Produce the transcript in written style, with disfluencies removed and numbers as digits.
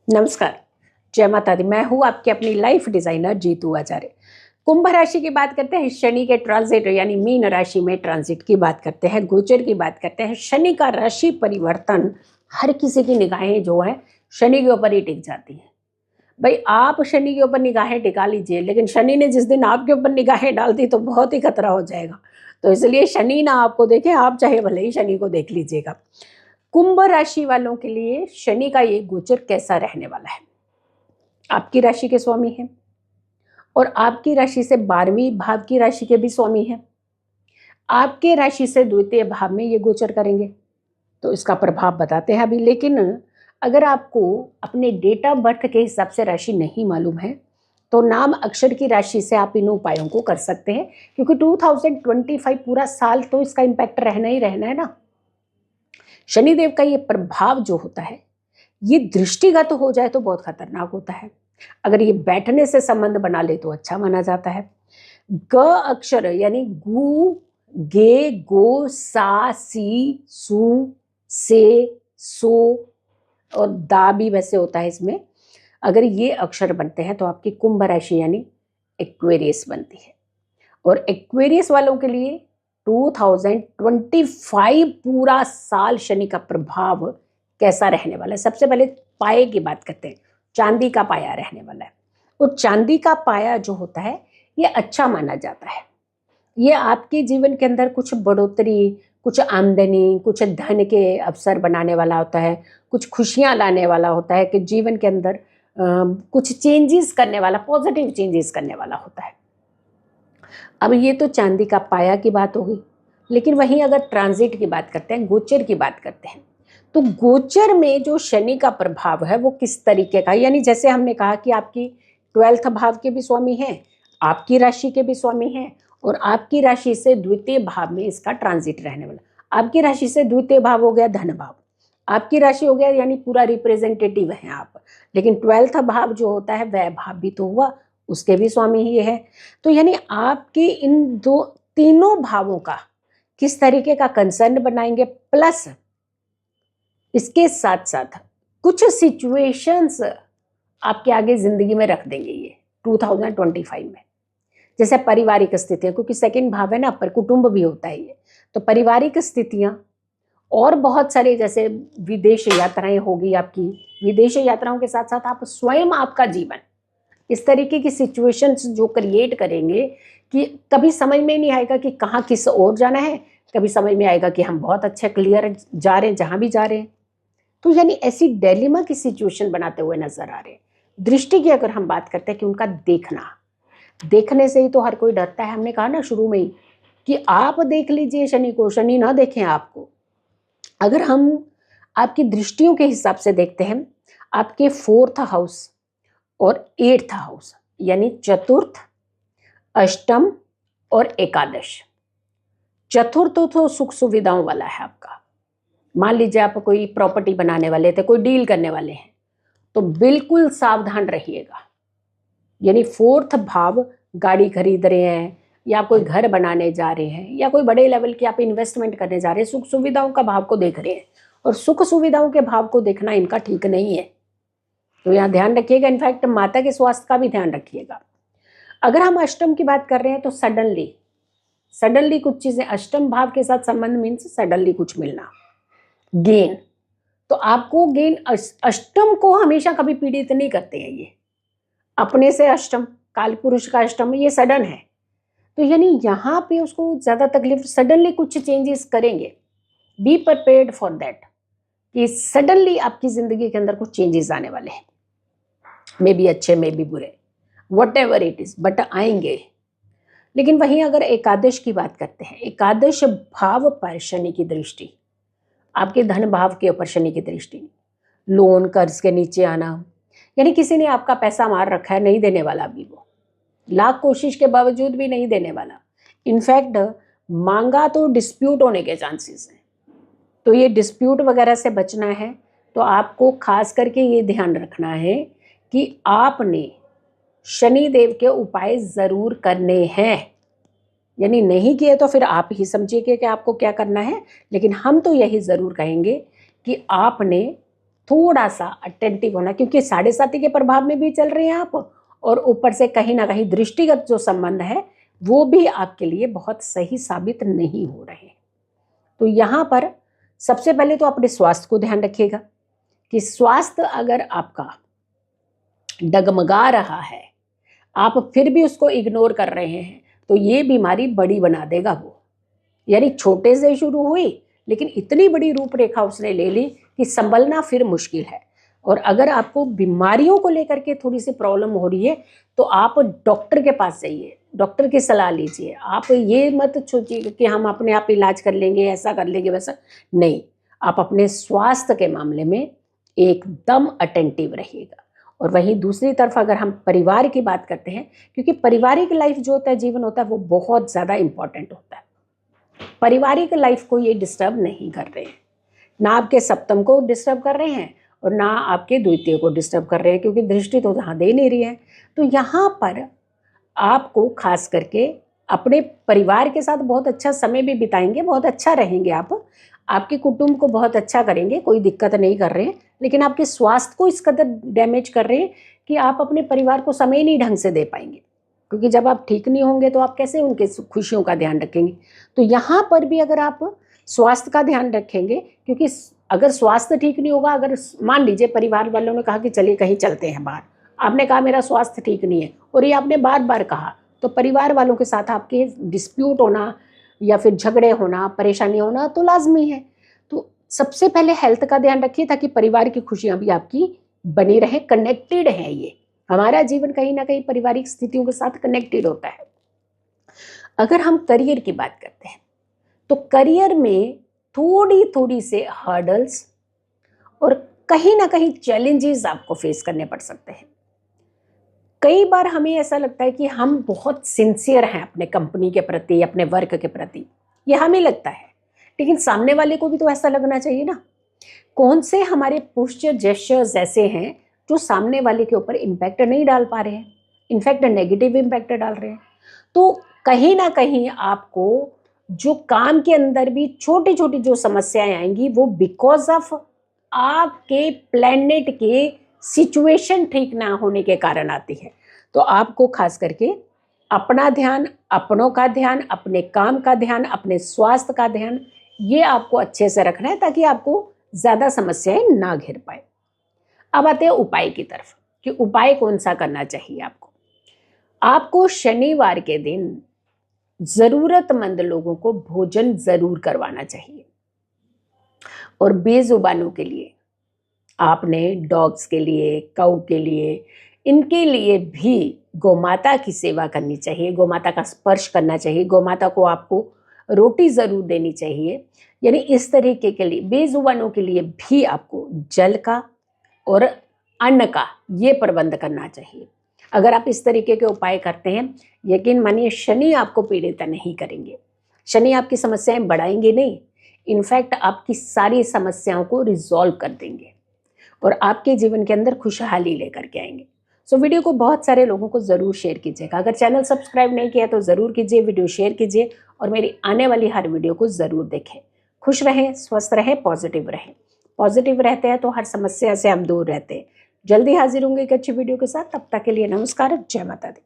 नमस्कार, जय माता दी। मैं हूँ आपकी अपनी लाइफ डिजाइनर जीतू आचार्य। कुंभ राशि की बात करते हैं, शनि के ट्रांजिट यानी मीन राशि में ट्रांजिट की बात करते हैं, गोचर की बात करते हैं। शनि का राशि परिवर्तन, हर किसी की निगाहें जो है शनि के ऊपर ही टिक जाती हैं। भाई आप शनि के ऊपर निगाहें टिका लीजिए, लेकिन शनि ने जिस दिन आपके ऊपर निगाहें डाल दी तो बहुत ही खतरा हो जाएगा। तो इसलिए शनि ना आपको देखे, आप चाहे भले ही शनि को देख लीजिएगा। कुंभ राशि वालों के लिए शनि का ये गोचर कैसा रहने वाला है? आपकी राशि के स्वामी हैं और आपकी राशि से 12वीं भाव की राशि के भी स्वामी हैं। आपके राशि से द्वितीय भाव में ये गोचर करेंगे, तो इसका प्रभाव बताते हैं अभी। लेकिन अगर आपको अपने डेट ऑफ बर्थ के हिसाब से राशि नहीं मालूम है तो नाम अक्षर की राशि से आप इन उपायों को कर सकते हैं, क्योंकि 2025 पूरा साल तो इसका इम्पैक्ट रहना ही रहना है ना। शनिदेव का ये प्रभाव जो होता है ये दृष्टिगत हो जाए तो बहुत खतरनाक होता है। अगर ये बैठने से संबंध बना ले तो अच्छा माना जाता है। ग अक्षर यानी गु, गे, गो, सा, सी, सु, से, सो और दा भी वैसे होता है इसमें। अगर ये अक्षर बनते हैं तो आपकी कुंभ राशि यानी एक्वेरियस बनती है। और एक्वेरियस वालों के लिए 2025 पूरा साल शनि का प्रभाव कैसा रहने वाला है। सबसे पहले पाए की बात करते हैं। चांदी का पाया रहने वाला है। और चांदी का पाया जो होता है ये अच्छा माना जाता है। ये आपके जीवन के अंदर कुछ बढ़ोतरी, कुछ आमदनी, कुछ धन के अवसर बनाने वाला होता है, कुछ खुशियां लाने वाला होता है, कि जीवन के अंदर कुछ चेंजेस करने वाला, पॉजिटिव चेंजेस करने वाला होता है। अब ये तो चांदी का पाया की बात होगी, लेकिन वहीं अगर ट्रांजिट की बात करते हैं, गोचर की बात करते हैं, तो गोचर में जो शनि का प्रभाव है वो किस तरीके का, यानी जैसे हमने कहा कि आपकी 12th भाव के भी स्वामी हैं, आपकी राशि के भी स्वामी हैं, और आपकी राशि से द्वितीय भाव में इसका ट्रांजिट रहने वाला। आपकी राशि से द्वितीय भाव हो गया धन भाव, आपकी राशि हो गया यानी पूरा रिप्रेजेंटेटिव है आप। लेकिन 12th भाव जो होता है वह भाव भी तो हुआ, उसके भी स्वामी ही है। तो यानी आपके इन दो तीनों भावों का किस तरीके का कंसर्न बनाएंगे, प्लस इसके साथ साथ कुछ सिचुएशंस आपके आगे जिंदगी में रख देंगे ये 2025 में। जैसे पारिवारिक स्थितियां, क्योंकि सेकंड भाव है ना, पर कुटुंब भी होता है ये, तो पारिवारिक स्थितियां और बहुत सारे, जैसे विदेश यात्राएं होगी आपकी, विदेश यात्राओं के साथ साथ आप स्वयं, आपका जीवन, इस तरीके की सिचुएशंस जो क्रिएट करेंगे कि कभी समझ में नहीं आएगा कि कहाँ किस ओर जाना है, कभी समझ में आएगा कि हम बहुत अच्छे क्लियर जा रहे हैं जहाँ भी जा रहे हैं। तो यानी ऐसी डिलेमा की सिचुएशन बनाते हुए नजर आ रहे हैं। दृष्टि की अगर हम बात करते हैं कि उनका देखना, देखने से ही तो हर कोई डरता है। हमने कहा ना शुरू में ही कि आप देख लीजिए शनि को, शनि ना देखें आपको। अगर हम आपकी दृष्टियों के हिसाब से देखते हैं, आपके 4th हाउस और 8th हाउस यानी चतुर्थ, अष्टम और एकादश। चतुर्थ तो सुख सुविधाओं वाला है आपका। मान लीजिए आप कोई प्रॉपर्टी बनाने वाले थे, कोई डील करने वाले हैं, तो बिल्कुल सावधान रहिएगा। यानी 4th भाव, गाड़ी खरीद रहे हैं या कोई घर बनाने जा रहे हैं या कोई बड़े लेवल की आप इन्वेस्टमेंट करने जा रहे हैं, सुख सुविधाओं का भाव को देख रहे हैं, और सुख सुविधाओं के भाव को देखना इनका ठीक नहीं है। तो यहाँ ध्यान रखिएगा। इनफैक्ट माता के स्वास्थ्य का भी ध्यान रखिएगा। अगर हम अष्टम की बात कर रहे हैं तो सडनली कुछ चीजें, अष्टम भाव के साथ संबंध मीन्स सडनली कुछ मिलना, गेन। तो आपको गेन, अष्टम को हमेशा कभी पीड़ित नहीं करते हैं ये। अपने से अष्टम, काल पुरुष का अष्टम, ये सडन है। तो यानी यहाँ पे उसको ज्यादा तकलीफ, सडनली कुछ चेंजेस करेंगे। बी प्रिपेयर्ड फॉर दैट कि सडनली आपकी जिंदगी के अंदर कुछ चेंजेस आने वाले हैं, मे बी अच्छे मे बी बुरे, what ever it is, but आएंगे। लेकिन वहीं अगर एकादश की बात करते हैं, एकादश भाव पर शनि की दृष्टि, आपके धन भाव के ऊपर शनि की दृष्टि, लोन कर्ज के नीचे आना, यानी किसी ने आपका पैसा मार रखा है, नहीं देने वाला अभी वो, लाख कोशिश के बावजूद भी नहीं देने वाला। इनफैक्ट मांगा तो डिस्प्यूट होने के चांसेस हैं। तो ये डिस्प्यूट वगैरह से बचना है तो आपको खास करके ये ध्यान रखना है कि आपने शनि देव के उपाय जरूर करने हैं। यानी नहीं किए तो फिर आप ही समझिए कि आपको क्या करना है, लेकिन हम तो यही जरूर कहेंगे कि आपने थोड़ा सा अटेंटिव होना, क्योंकि 7.5 के प्रभाव में भी चल रहे हैं आप, और ऊपर से कहीं ना कहीं दृष्टिगत जो संबंध है वो भी आपके लिए बहुत सही साबित नहीं हो रहे। तो यहाँ पर सबसे पहले तो अपने स्वास्थ्य को ध्यान रखिएगा कि स्वास्थ्य अगर आपका डगमगा रहा है, आप फिर भी उसको इग्नोर कर रहे हैं, तो ये बीमारी बड़ी बना देगा वो। यानी छोटे से शुरू हुई लेकिन इतनी बड़ी रूपरेखा उसने ले ली कि संभलना फिर मुश्किल है। और अगर आपको बीमारियों को लेकर के थोड़ी सी प्रॉब्लम हो रही है तो आप डॉक्टर के पास जाइए, डॉक्टर की सलाह लीजिए। आप ये मत सोचिए कि हम अपने आप इलाज कर लेंगे, ऐसा कर लेंगे वैसा नहीं। आप अपने स्वास्थ्य के मामले में एकदम अटेंटिव रहिएगा। और वहीं दूसरी तरफ अगर हम परिवार की बात करते हैं, क्योंकि पारिवारिक लाइफ जो होता है, जीवन होता है, वो बहुत ज़्यादा इम्पॉर्टेंट होता है। पारिवारिक लाइफ को ये डिस्टर्ब नहीं कर रहे हैं, ना आपके सप्तम को डिस्टर्ब कर रहे हैं और ना आपके द्वितीय को डिस्टर्ब कर रहे हैं, क्योंकि दृष्टि तो यहाँ दे नहीं रही है। तो यहाँ पर आपको खास करके अपने परिवार के साथ बहुत अच्छा समय भी बिताएंगे, बहुत अच्छा रहेंगे आप, आपके कुटुंब को बहुत अच्छा करेंगे, कोई दिक्कत नहीं कर रहे हैं। लेकिन आपके स्वास्थ्य को इस कदर डैमेज कर रहे हैं कि आप अपने परिवार को समय नहीं ढंग से दे पाएंगे, क्योंकि जब आप ठीक नहीं होंगे तो आप कैसे उनके खुशियों का ध्यान रखेंगे। तो यहाँ पर भी अगर आप स्वास्थ्य का ध्यान रखेंगे, क्योंकि अगर स्वास्थ्य ठीक नहीं होगा, अगर मान लीजिए परिवार वालों ने कहा कि चलिए कहीं चलते हैं बाहर, आपने कहा मेरा स्वास्थ्य ठीक नहीं है और ये आपने बार बार कहा, तो परिवार वालों के साथ आपके डिस्प्यूट होना या फिर झगड़े होना, परेशानी होना तो लाजमी है। तो सबसे पहले हेल्थ का ध्यान रखिए ताकि परिवार की खुशियाँ भी आपकी बनी रहे। कनेक्टेड है ये, हमारा जीवन कहीं ना कहीं पारिवारिक स्थितियों के साथ कनेक्टेड होता है। अगर हम करियर की बात करते हैं तो करियर में थोड़ी थोड़ी से हर्डल्स और कहीं ना कहीं चैलेंजेस आपको फेस करने पड़ सकते हैं। कई बार हमें ऐसा लगता है कि हम बहुत सिंसियर हैं अपने कंपनी के प्रति, अपने वर्क के प्रति, ये हमें लगता है, लेकिन सामने वाले को भी तो ऐसा लगना चाहिए ना। कौन से हमारे पोस्चर जेस्चर्स ऐसे हैं जो सामने वाले के ऊपर इम्पैक्ट नहीं डाल पा रहे हैं, इनफैक्ट नेगेटिव इम्पैक्ट डाल रहे हैं। तो कहीं ना कहीं आपको जो काम के अंदर भी छोटी छोटी जो समस्याएं आएंगी वो बिकॉज ऑफ आपके प्लैनेट के सिचुएशन ठीक ना होने के कारण आती है। तो आपको खास करके अपना ध्यान, अपनों का ध्यान, अपने काम का ध्यान, अपने स्वास्थ्य का ध्यान, ये आपको अच्छे से रखना है ताकि आपको ज़्यादा समस्याएं ना घेर पाए। अब आते हैं उपाय की तरफ कि उपाय कौन सा करना चाहिए आपको। आपको शनिवार के दिन ज़रूरतमंद लोगों को भोजन ज़रूर करवाना चाहिए। और बेजुबानों के लिए आपने डॉग्स के लिए, काऊ के लिए, इनके लिए भी गौमाता की सेवा करनी चाहिए, गौमाता का स्पर्श करना चाहिए, गौमाता को आपको रोटी ज़रूर देनी चाहिए। यानी इस तरीके के लिए बेजुबानों के लिए भी आपको जल का और अन्न का ये प्रबंध करना चाहिए। अगर आप इस तरीके के उपाय करते हैं, यकीन मानिए शनि आपको पीड़ित नहीं करेंगे, शनि आपकी समस्याएं बढ़ाएंगे नहीं, इनफैक्ट आपकी सारी समस्याओं को रिजॉल्व कर देंगे और आपके जीवन के अंदर खुशहाली लेकर के आएंगे। सो वीडियो को बहुत सारे लोगों को ज़रूर शेयर कीजिएगा। अगर चैनल सब्सक्राइब नहीं किया तो ज़रूर कीजिए, वीडियो शेयर कीजिए और मेरी आने वाली हर वीडियो को ज़रूर देखें। खुश रहें, स्वस्थ रहें, पॉजिटिव रहें। पॉजिटिव रहते हैं तो हर समस्या से हम दूर रहते हैं। जल्दी हाजिर होंगे एक अच्छी वीडियो के साथ, तब तक के लिए नमस्कार, जय माता दी।